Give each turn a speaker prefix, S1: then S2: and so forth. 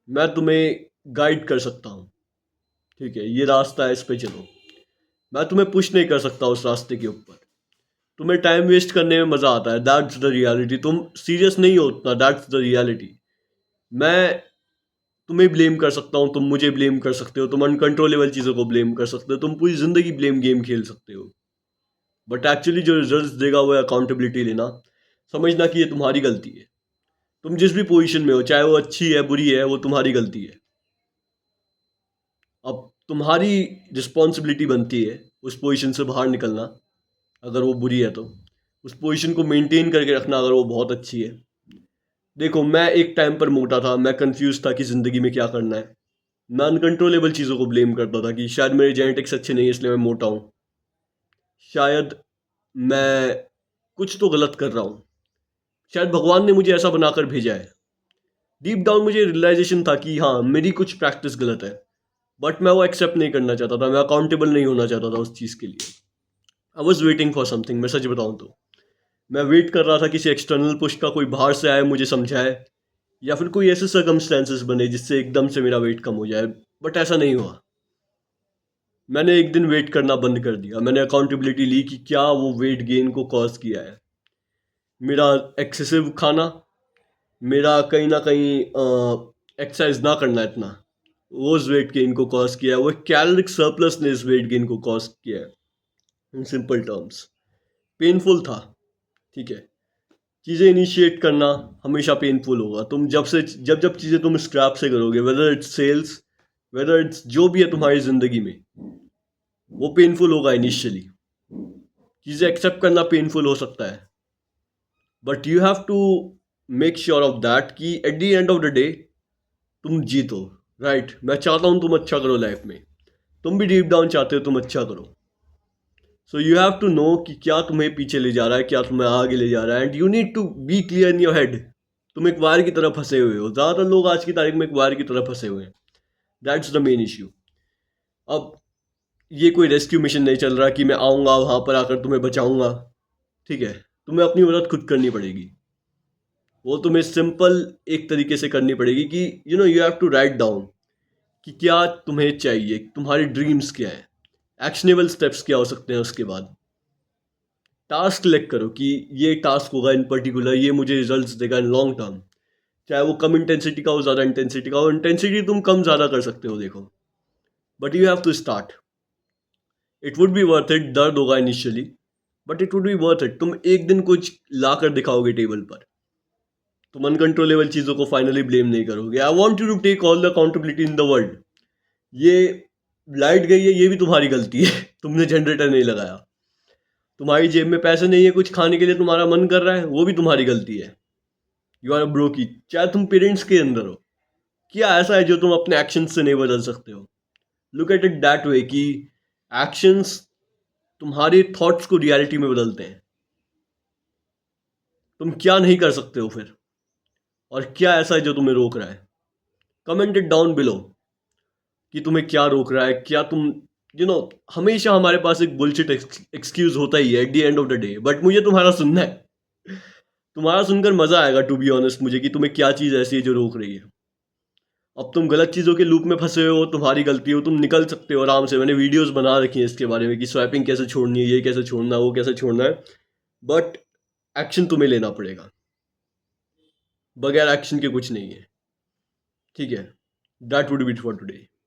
S1: मैं तुम्हें गाइड कर सकता हूँ, ठीक है, ये रास्ता है, इस पे चलो। मैं तुम्हें पुश नहीं कर सकता उस रास्ते के ऊपर। तुम्हें टाइम वेस्ट करने में मज़ा आता है, दैट्स द रियलिटी। तुम सीरियस नहीं हो उतना, दैट्स द रियलिटी। मैं तुम्हें ब्लेम कर सकता हूँ, तुम मुझे ब्लेम कर सकते हो, तुम अनकंट्रोलेबल चीज़ों को ब्लेम कर सकते हो, तुम पूरी ज़िंदगी ब्लेम गेम खेल सकते हो। बट एक्चुअली जो रिजल्ट देगा वो है अकाउंटेबिलिटी लेना। समझना कि ये तुम्हारी गलती है। तुम जिस भी पोजीशन में हो, चाहे वो अच्छी है बुरी है, वो तुम्हारी गलती है। अब तुम्हारी रिस्पॉन्सिबिलिटी बनती है उस पोजीशन से बाहर निकलना, अगर वो बुरी है तो उस पोजीशन को मेंटेन करके रखना अगर वो बहुत अच्छी है। देखो, मैं एक टाइम पर मोटा था, मैं कंफ्यूज था कि ज़िंदगी में क्या करना है। मैं अनकंट्रोलेबल चीज़ों को ब्लेम करता था कि शायद मेरे जेनेटिक्स अच्छे नहीं है इसलिए मैं मोटा हूँ, शायद मैं कुछ तो गलत कर रहा हूँ, शायद भगवान ने मुझे ऐसा बनाकर भेजा है। डीप डाउन मुझे रियलाइजेशन था कि हाँ, मेरी कुछ प्रैक्टिस गलत है, बट मैं वो एक्सेप्ट नहीं करना चाहता था, मैं अकाउंटेबल नहीं होना चाहता था उस चीज़ के लिए। I was waiting for something, मैं सच बताऊँ तो मैं वेट कर रहा था किसी एक्सटर्नल पुश का, कोई बाहर से आए मुझे समझाए, या फिर कोई ऐसे सर्कमस्टेंसेस बने जिससे एकदम से मेरा वेट कम हो जाए। बट ऐसा नहीं हुआ। मैंने एक दिन वेट करना बंद कर दिया। मैंने अकाउंटेबिलिटी ली कि क्या वो वेट गेन को कॉज किया है। मेरा एक्सेसिव खाना, मेरा कहीं ना कहीं एक्सरसाइज ना करना इतना, वो उस वेट गेन को कॉज किया है। वो कैलोरिक सरप्लस ने इस वेट गेन को कॉज किया है। इन सिंपल टर्म्स, पेनफुल था, ठीक है। चीज़ें इनिशिएट करना हमेशा पेनफुल होगा। तुम जब जब चीज़ें तुम स्क्रैप से करोगे, whether it's sales, whether it's जो भी है तुम्हारी ज़िंदगी में, वो पेनफुल होगा इनिशियली। चीज़ें एक्सेप्ट करना पेनफुल हो सकता है, but you have to make sure of that कि at the end of the day तुम जीतो। राइट, मैं चाहता हूँ तुम अच्छा करो लाइफ में, तुम भी डीप डाउन चाहते हो तुम अच्छा करो। So you have to know कि क्या तुम्हें पीछे ले जा रहा है, क्या तुम्हें आगे ले जा रहा है, and you need to be clear in your head. तुम एक वायर की तरह फंसे हुए हो, ज़्यादातर लोग आज की तारीख में एक वायर की तरह फंसे हुए हैं। That's the main issue. अब ये कोई रेस्क्यू मिशन नहीं चल रहा कि मैं आऊँगा वहाँ पर आकर तुम्हें बचाऊँगा, ठीक है। तुम्हें अपनी मदद खुद करनी पड़ेगी। वो तुम्हें सिंपल एक तरीके से करनी पड़ेगी कि you have to write down कि क्या तुम्हें चाहिए, तुम्हारे ड्रीम्स क्या है, एक्शनेबल स्टेप्स क्या हो सकते हैं। उसके बाद टास्क सेलेक्ट करो कि ये टास्क होगा इन पर्टिकुलर, ये मुझे रिजल्ट्स देगा इन लॉन्ग टर्म। चाहे वो कम इंटेंसिटी का हो, ज़्यादा इंटेंसिटी का हो। इंटेंसिटी तुम कम ज़्यादा कर सकते हो, देखो, but you have to start. It would be worth it, दर्द होगा initially, but it would be worth it. तुम एक दिन कुछ ला कर दिखाओगे टेबल पर, तुम अनकंट्रोलेबल चीज़ों को फाइनली ब्लेम नहीं करोगे। I want you to take all the accountability in the world. ये लाइट गई है, ये भी तुम्हारी गलती है। तुमने जनरेटर नहीं लगाया। तुम्हारी जेब में पैसे नहीं है कुछ खाने के लिए, तुम्हारा मन कर रहा है, वो भी तुम्हारी गलती है। You are broky. चाहे तुम पेरेंट्स के अंदर हो, क्या ऐसा है जो तुम अपने एक्शंस से नहीं बदल सकते हो? Look at it that way कि एक्शंस तुम्हारे थॉट्स को रियलिटी में बदलते हैं। तुम क्या नहीं कर सकते हो फिर, और क्या ऐसा है जो तुम्हें रोक रहा है? कमेंट इट डाउन बिलो कि तुम्हें क्या रोक रहा है। क्या तुम यू you नो know, हमेशा हमारे पास एक बुलशिट एक्सक्यूज होता ही है eight the end of the day, but मुझे तुम्हारा सुनना है। तुम्हारा सुनकर मजा आएगा टू बी ऑनेस्ट मुझे, कि तुम्हें क्या चीज़ ऐसी है जो रोक रही है। अब तुम गलत चीज़ों के लूप में फंसे हुए हो, तुम्हारी गलती हो, तुम निकल सकते हो आराम से। मैंने वीडियोस बना रखी हैं इसके बारे में कि स्वैपिंग कैसे छोड़नी है, ये कैसे छोड़ना है, वो कैसे छोड़ना है। बट एक्शन तुम्हें लेना पड़ेगा, बगैर एक्शन के कुछ नहीं है, ठीक है। That would be for today.